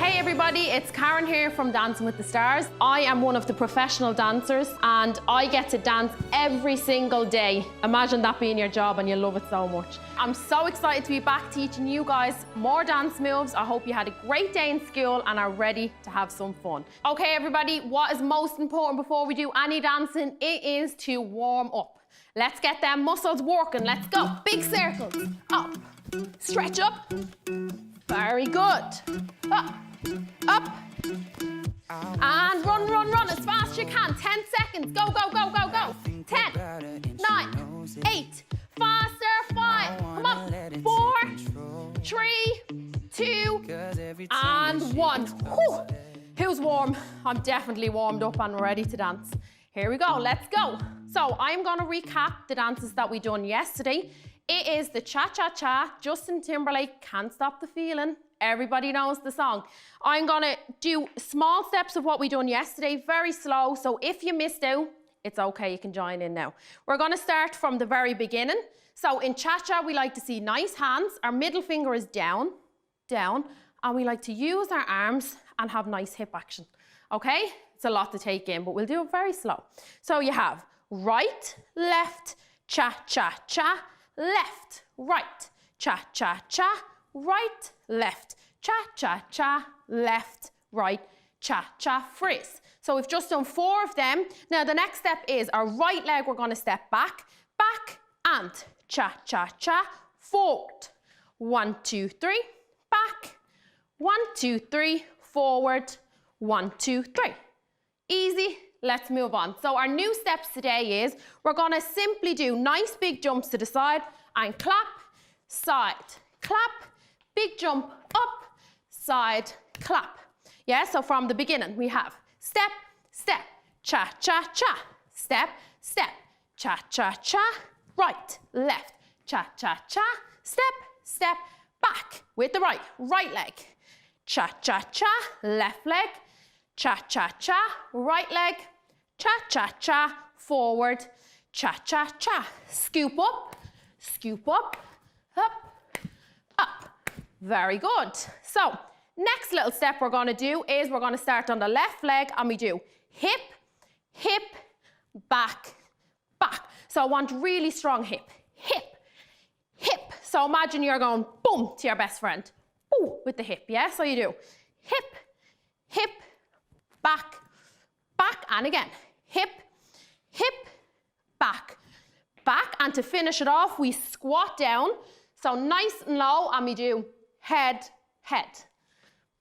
Hey everybody, it's Karen here from Dancing with the Stars. I am one of the professional dancers and I get to dance every single day. Imagine that being your job and you love it so much. I'm so excited to be back teaching you guys more dance moves. I hope you had a great day in school and are ready to have some fun. Okay everybody, what is most important before we do any dancing? It is to warm up. Let's get them muscles working, let's go. Big circles, up, stretch up. Very good. Up, up, and run, run, run as fast as you can. 10 seconds, go, go, go, go, go. 10, 9, 8, faster, 5, come on. 4, 3, 2, and 1. Whew. Who's warm? I'm definitely warmed up and ready to dance. Here we go, let's go. So I'm gonna recap the dances that we done yesterday. It is the cha-cha-cha, Justin Timberlake, Can't Stop the Feeling. Everybody knows the song. I'm gonna do small steps of what we done yesterday, very slow, so if you missed out, it's okay, you can join in now. We're gonna start from the very beginning. So in cha-cha, we like to see nice hands, our middle finger is down, down, and we like to use our arms and have nice hip action, okay? It's a lot to take in, but we'll do it very slow. So you have right, left, cha-cha-cha, left, right, cha-cha-cha, right, left, cha-cha-cha, left, right, cha-cha, freeze. So we've just done 4 of them. Now the next step is our right leg, we're gonna step back, back, and cha-cha-cha, forward. 1, 2, 3, back, 1, 2, 3, forward, 1, 2, 3. Easy. Let's move on. So our new steps today is we're gonna simply do nice big jumps to the side and clap, side, clap, big jump, up, side, clap. Yeah, so from the beginning we have step, step, cha-cha-cha, step, step, cha-cha-cha, right, left, cha-cha-cha, step, step, back with the right leg, cha-cha-cha, left leg, cha-cha-cha, right leg, cha-cha-cha, forward, cha-cha-cha. Scoop up, up, up. Very good. So, next little step we're gonna do is we're gonna start on the left leg and we do hip, hip, back, back. So I want really strong hip, hip, hip. So imagine you're going boom to your best friend, boom, with the hip, yeah? So you do hip, hip, back, back, and again, hip, hip, back, back, and to finish it off, we squat down, so nice and low, and we do head, head.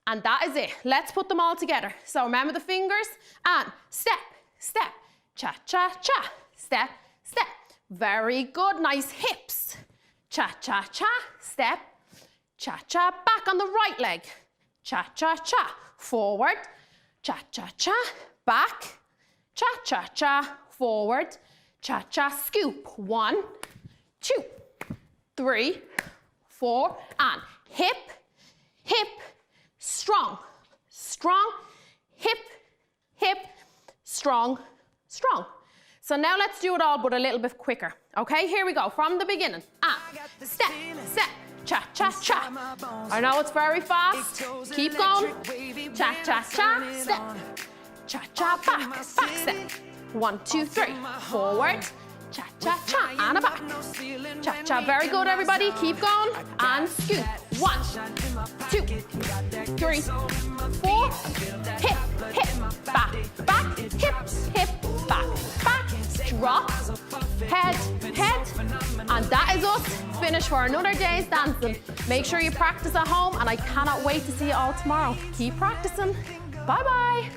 And that is it. Let's put them all together. So remember the fingers, and step, step, cha-cha-cha, step, step. Very good, nice hips. Cha-cha-cha, step, cha-cha, back on the right leg. Cha-cha-cha, forward, cha-cha-cha, back, cha-cha-cha, forward, cha-cha, scoop. 1, 2, 3, 4, and hip, hip, strong, strong, hip, hip, strong, strong. So now let's do it all, but a little bit quicker. Okay, here we go, from the beginning. And step, step, cha-cha-cha. I know it's very fast. Keep going. Cha-cha-cha, step. Cha-cha, back, back step. 1, 2, 3, forward. Cha-cha-cha, and a back. Cha-cha, very good everybody. Keep going. And scoop. 1, 2, 3, 4. Hip, hip, back, back. Hip, hip, back, back. Drop, head, head. And that is us. Finished for another day's dancing. Make sure you practice at home, and I cannot wait to see you all tomorrow. Keep practicing. Bye-bye.